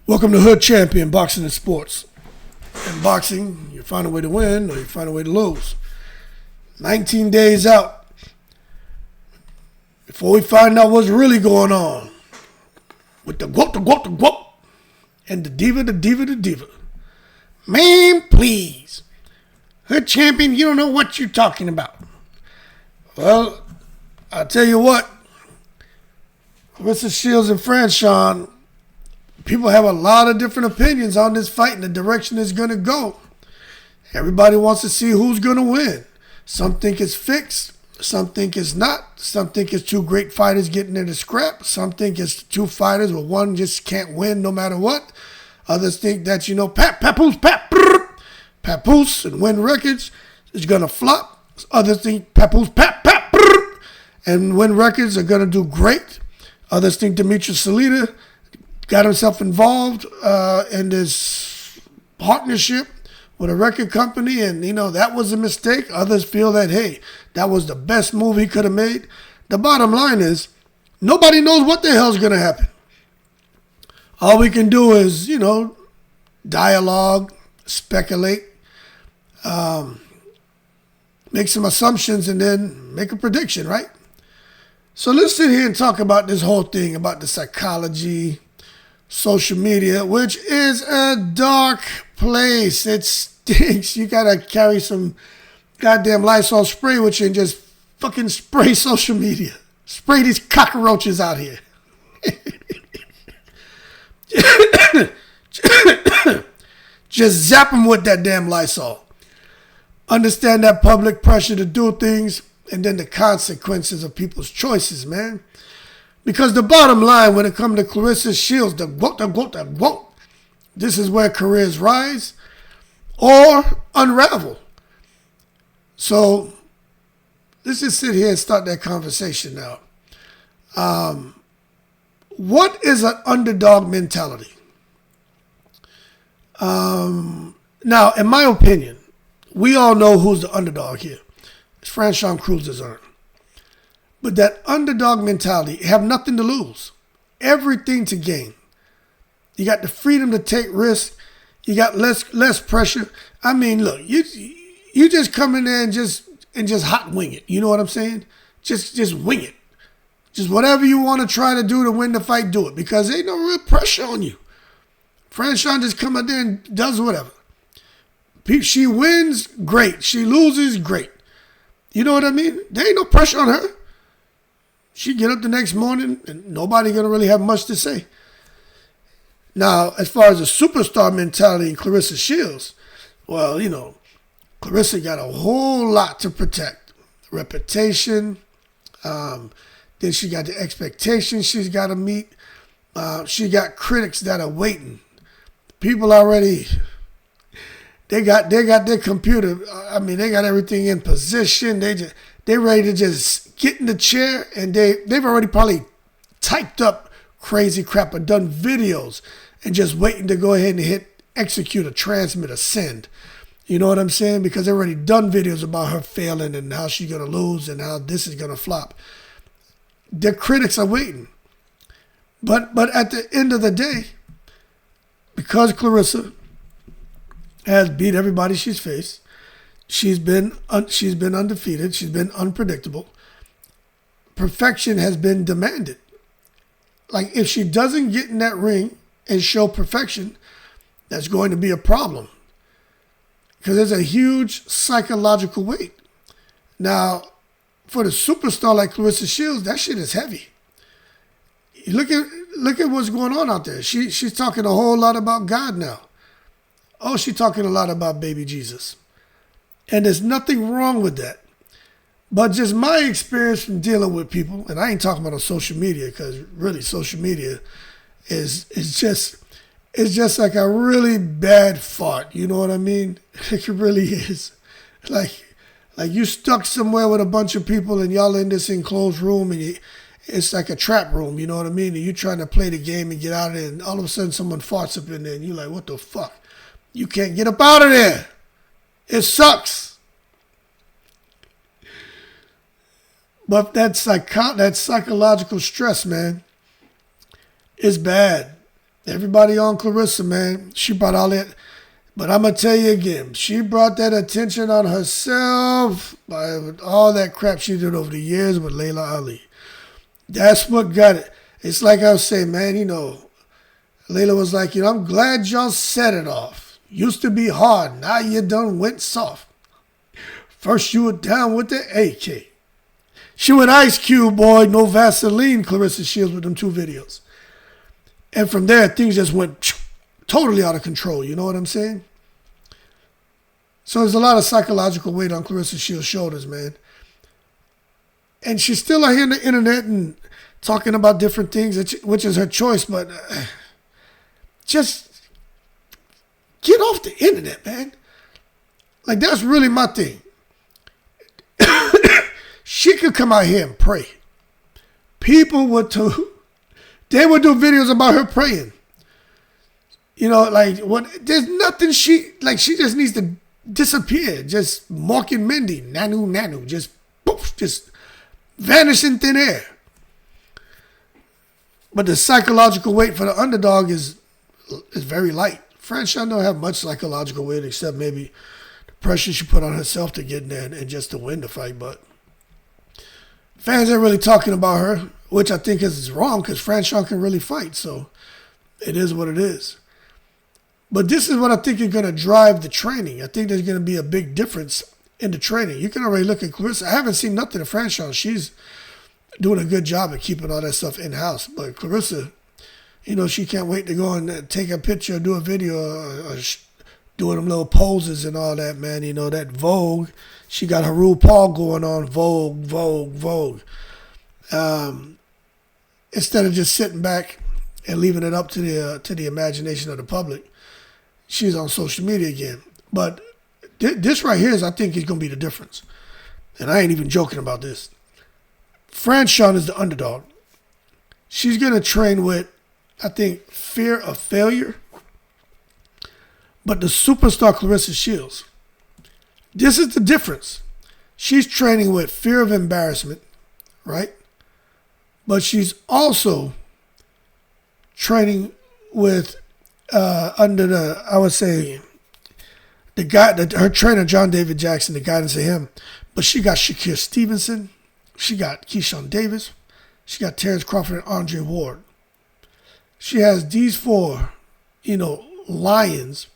Welcome to Hood Champion Boxing and Sports. In boxing, you find a way to win or you find a way to lose. 19 days out before we find out what's really going on with the GOAT, and the diva. Man, please. Hood Champion, you don't know what you're talking about. Well, I'll tell you what. Claressa Shields and Franchon, people have a lot of different opinions on this fight and the direction it's going to go. Everybody wants to see who's going to win. Some think it's fixed. Some think it's not. Some think it's two great fighters getting in a scrap. Some think it's two fighters where one just can't win no matter what. Others think that, Papoose and win records is going to flop. Others think Papoose, and win records are going to do great. Others think Demetrius Salita got himself involved in this partnership with a record company, and, that was a mistake. Others feel that, hey, that was the best move he could have made. The bottom line is, nobody knows what the hell's going to happen. All we can do is, dialogue, speculate, make some assumptions, and then make a prediction, right? So let's sit here and talk about this whole thing, about the psychology, social media, which is a dark place. It stinks. You gotta carry some goddamn Lysol spray with you and just fucking spray social media. Spray these cockroaches out here. Just zap them with that damn Lysol. Understand that public pressure to do things and then the consequences of people's choices, man. Because the bottom line, when it comes to Claressa Shields, the GOAT, this is where careers rise or unravel. So let's just sit here and start that conversation now. What is an underdog mentality? Now, in my opinion, we all know who's the underdog here. It's Franchon Crews-Dezurn. But that underdog mentality, you have nothing to lose, everything to gain. You got the freedom to take risks. You got less pressure. I mean, look, you just come in there and just hot wing it. You know what I'm saying? Just wing it. Just whatever you want to try to do to win the fight, do it, because there ain't no real pressure on you. Franchon just come out there and does whatever. She wins, great. She loses, great. You know what I mean? There ain't no pressure on her. She get up the next morning and nobody going to really have much to say. Now, as far as the superstar mentality in Claressa Shields, well, Claressa got a whole lot to protect. Reputation. Then she got the expectations she's got to meet. She got critics that are waiting. People already, they got their computer. I mean, they got everything in position. They ready to just get in the chair, and they've already probably typed up crazy crap or done videos and just waiting to go ahead and hit execute or transmit or send. You know what I'm saying? Because they've already done videos about her failing and how she's going to lose and how this is going to flop. Their critics are waiting. But at the end of the day, because Claressa has beat everybody she's faced, she's been undefeated, she's been unpredictable. Perfection has been demanded. Like, if she doesn't get in that ring and show perfection, that's going to be a problem. Because there's a huge psychological weight. Now, for the superstar like Claressa Shields, that shit is heavy. Look at what's going on out there. She's talking a whole lot about God now. Oh, she's talking a lot about baby Jesus. And there's nothing wrong with that. But just my experience from dealing with people, and I ain't talking about on social media, because really social media is just like a really bad fart. You know what I mean? It really is. Like you stuck somewhere with a bunch of people and y'all in this enclosed room, and it's like a trap room, you know what I mean? And you're trying to play the game and get out of there, and all of a sudden someone farts up in there, and you're like, what the fuck? You can't get up out of there. It sucks. But that psychological stress, man, is bad. Everybody on Claressa, man. She brought all that. But I'm going to tell you again, she brought that attention on herself by all that crap she did over the years with Layla Ali. That's what got it. It's like I was saying, man, Layla was like, I'm glad y'all set it off. Used to be hard. Now you done went soft. First you were down with the AK. She went Ice Cube, boy, no Vaseline, Claressa Shields with them 2 videos. And from there, things just went totally out of control. You know what I'm saying? So there's a lot of psychological weight on Claressa Shields' shoulders, man. And she's still out here on the internet and talking about different things, which is her choice. But just get off the internet, man. Like, that's really my thing. She could come out here and pray. People would too. They would do videos about her praying. There's nothing she just needs to disappear. Just Mark and Mindy, nanu, just poof, just vanish in thin air. But the psychological weight for the underdog is very light. Franchon don't have much psychological weight except maybe the pressure she put on herself to get in there and just to win the fight. But fans ain't really talking about her, which I think is wrong because Franchon can really fight. So it is what it is. But this is what I think is going to drive the training. I think there's going to be a big difference in the training. You can already look at Claressa. I haven't seen nothing of Franchon. She's doing a good job of keeping all that stuff in-house. But Claressa, she can't wait to go and take a picture, do a video, doing them little poses and all that, man. That Vogue. She got her RuPaul going on, Vogue. Instead of just sitting back and leaving it up to the imagination of the public, she's on social media again. But this right here I think is going to be the difference. And I ain't even joking about this. Franchon is the underdog. She's going to train with, I think, fear of failure. But the superstar Claressa Shields, this is the difference. She's training with fear of embarrassment, right? But she's also training with under the, I would say, her trainer, John David Jackson, the guidance of him. But she got Shakir Stevenson. She got Keyshawn Davis. She got Terrence Crawford and Andre Ward. She has these 4, lions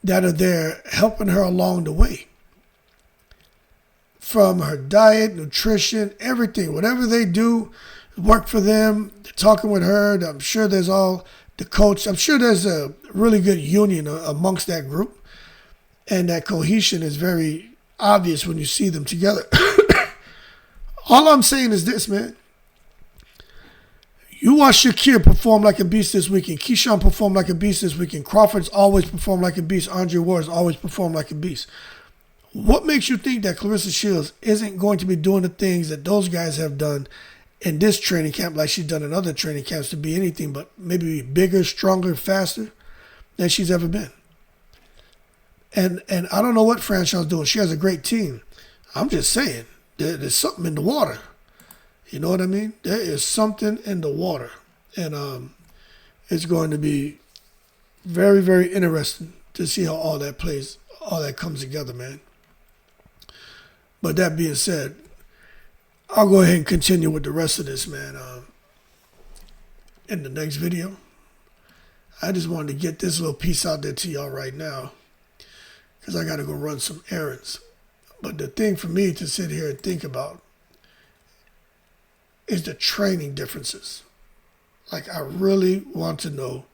that are there helping her along the way. From her diet, nutrition, everything. Whatever they do, work for them. They're talking with her. I'm sure there's all the coach. I'm sure there's a really good union amongst that group. And that cohesion is very obvious when you see them together. All I'm saying is this, man. You watch Shakir perform like a beast this weekend. Keyshawn perform like a beast this weekend. Crawford's always performed like a beast. Andre Ward's always performed like a beast. What makes you think that Claressa Shields isn't going to be doing the things that those guys have done in this training camp like she's done in other training camps to be anything but maybe bigger, stronger, faster than she's ever been? And I don't know what Franchon's doing. She has a great team. I'm just saying, there's something in the water. You know what I mean? There is something in the water. And it's going to be very, very interesting to see how all that plays, all that comes together, man. But that being said, I'll go ahead and continue with the rest of this, man, in the next video. I just wanted to get this little piece out there to y'all right now because I got to go run some errands. But the thing for me to sit here and think about is the training differences. Like, I really want to know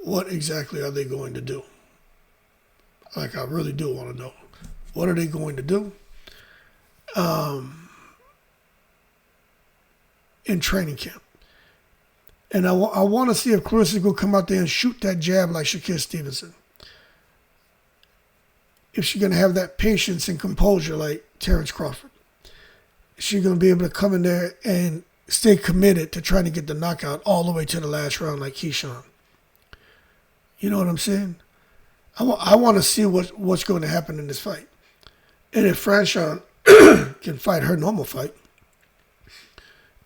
what exactly are they going to do. Like, I really do want to know. What are they going to do in training camp? And I want to see if Claressa going to come out there and shoot that jab like Shakir Stevenson. If she's going to have that patience and composure like Terrence Crawford. Is she going to be able to come in there and stay committed to trying to get the knockout all the way to the last round like Keyshawn? You know what I'm saying? I want to see what's going to happen in this fight. And if Franchon can fight her normal fight,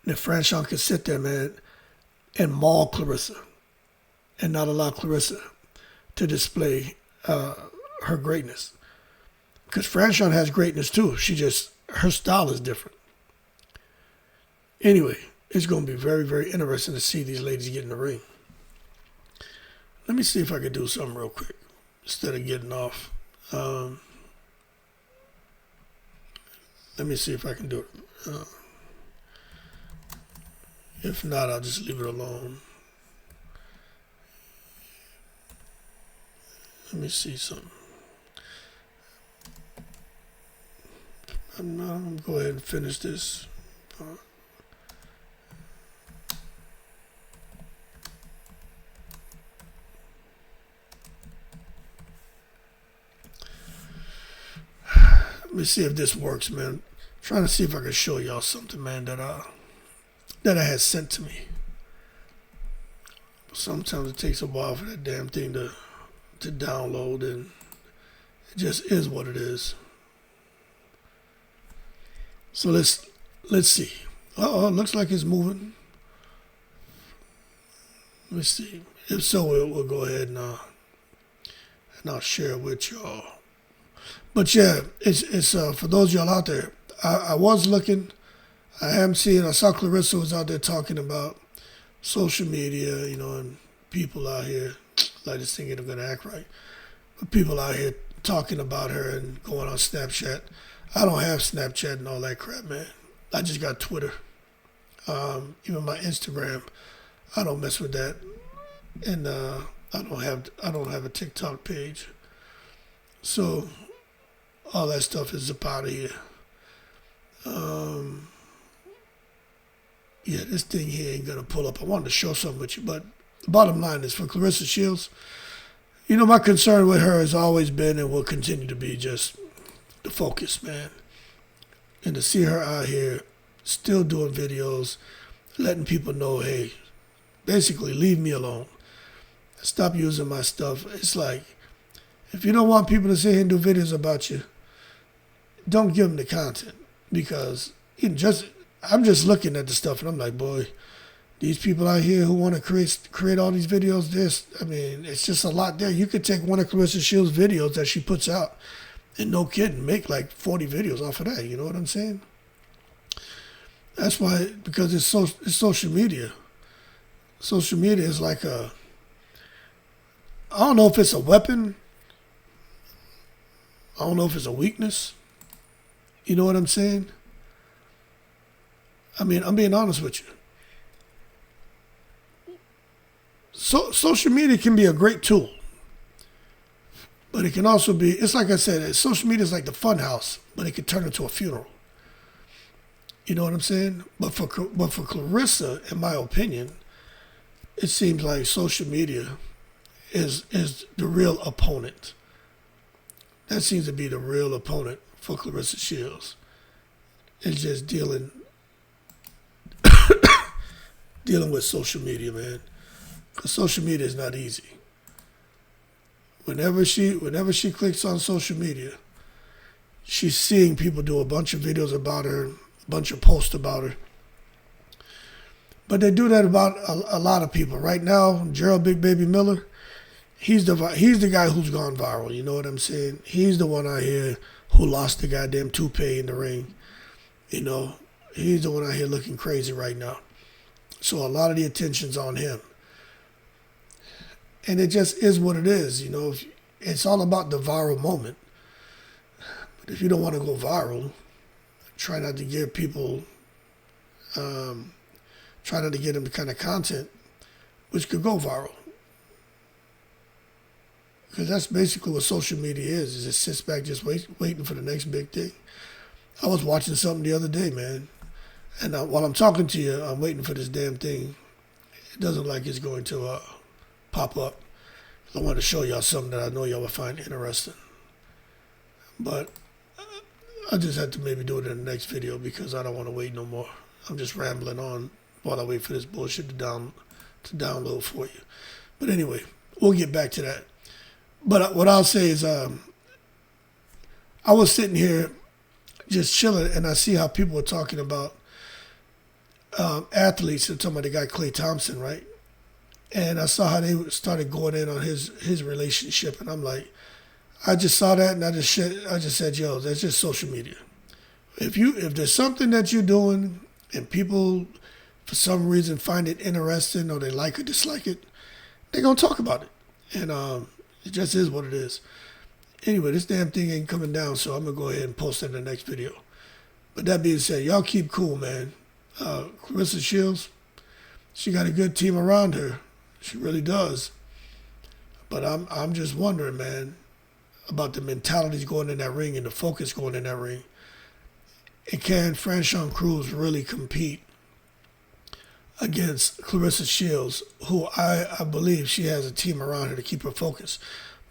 and if Franchon can sit there, man, and maul Claressa, and not allow Claressa to display her greatness. Because Franchon has greatness too. Her style is different. Anyway, it's going to be very, very interesting to see these ladies get in the ring. Let me see if I can do something real quick instead of getting off. Let me see if I can do it. If not, I'll just leave it alone. Let me see something. I'm going to go ahead and finish this. Let me see if this works, man. I'm trying to see if I can show y'all something, man, that I had sent to me. Sometimes it takes a while for that damn thing to download, and it just is what it is. So let's see. Oh, it looks like it's moving. Let me see. If so, we'll go ahead and I'll share it with y'all. But yeah, it's for those of y'all out there. I was looking. I saw Claressa was out there talking about social media, and people out here, like this thing ain't gonna act right. But people out here talking about her and going on Snapchat. I don't have Snapchat and all that crap, man. I just got Twitter. Even my Instagram, I don't mess with that. And I don't have a TikTok page. So all that stuff is up out of here. Yeah, this thing here ain't gonna pull up. I wanted to show something with you, but the bottom line is for Claressa Shields, my concern with her has always been and will continue to be just the focus, man. And to see her out here still doing videos, letting people know, hey, basically leave me alone. Stop using my stuff. It's like, if you don't want people to sit here and do videos about you, don't give them the content. Because I'm just looking at the stuff and I'm like, boy, these people out here who want to create all these videos, it's just a lot there. You could take one of Claressa Shields' videos that she puts out and no kidding, make like 40 videos off of that. You know what I'm saying? That's why, because it's social media. Social media is like I don't know if it's a weapon. I don't know if it's a weakness. You know what I'm saying? I'm being honest with you. So, social media can be a great tool. But it can also be, it's like I said, social media is like the fun house, but it can turn into a funeral. You know what I'm saying? But for Claressa, in my opinion, it seems like social media is the real opponent. That seems to be the real opponent for Claressa Shields. It's just dealing with social media, man. Because social media is not easy. Whenever she clicks on social media, she's seeing people do a bunch of videos about her, a bunch of posts about her. But they do that about a lot of people. Right now, Gerald Big Baby Miller, he's the guy who's gone viral. You know what I'm saying? He's the one out here who lost the goddamn toupee in the ring. He's the one out here looking crazy right now. So a lot of the attention's on him. And it just is what it is, It's all about the viral moment. But if you don't want to go viral, try not to give people, try not to get them the kind of content which could go viral. Because that's basically what social media is it sits back just waiting for the next big thing. I was watching something the other day, man. And while I'm talking to you, I'm waiting for this damn thing. It doesn't look like it's going to pop up. I want to show y'all something that I know y'all will find interesting. But I just had to maybe do it in the next video because I don't want to wait no more. I'm just rambling on while I wait for this bullshit to download for you. But anyway, we'll get back to that. But what I'll say is I was sitting here just chilling and I see how people were talking about athletes. They're talking about the guy Klay Thompson, right? And I saw how they started going in on his relationship, and I'm like, I just saw that, and I just said, yo, that's just social media. If there's something that you're doing and people for some reason find it interesting or they like or dislike it, they're gonna talk about it. And it just is what it is. Anyway, this damn thing ain't coming down, so I'm gonna go ahead and post it in the next video. But that being said, y'all keep cool, man. Claressa Shields, she got a good team around her. She really does. But I'm just wondering, man, about the mentalities going in that ring and the focus going in that ring. And can Franchon Crews really compete against Claressa Shields, who I believe she has a team around her to keep her focused.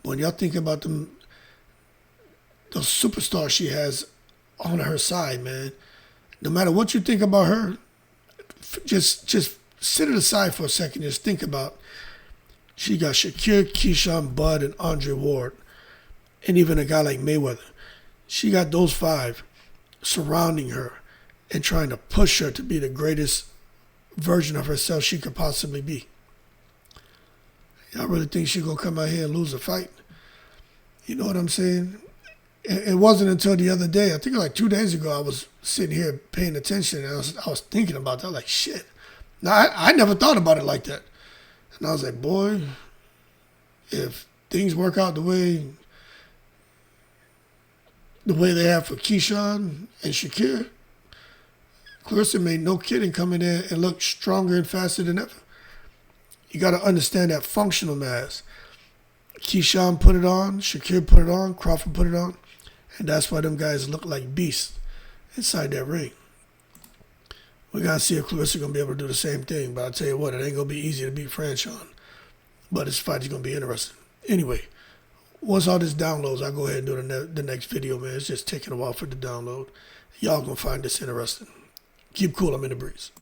When y'all think about those superstars she has on her side, man, no matter what you think about her, just sit it aside for a second. Just think about, she got Shakir, Keyshawn, Bud, and Andre Ward, and even a guy like Mayweather. She got those 5 surrounding her and trying to push her to be the greatest version of herself she could possibly be. Y'all really think she gonna come out here and lose a fight? You know what I'm saying? It wasn't until the other day, I think like 2 days ago, I was sitting here paying attention, and I was thinking about that, like, shit. Now, I never thought about it like that. And I was like, boy, if things work out the way they have for Keyshawn and Shakir, Claressa made no kidding come in there and look stronger and faster than ever. You got to understand that functional mass. Keyshawn put it on, Shakir put it on, Crawford put it on, and that's why them guys look like beasts inside that ring. We got to see if Claressa going to be able to do the same thing, but I'll tell you what, it ain't going to be easy to beat Franchon, but this fight is going to be interesting. Anyway, once all this downloads, I'll go ahead and do the next video, man. It's just taking a while for the download. Y'all going to find this interesting. Keep cool, I'm in the breeze.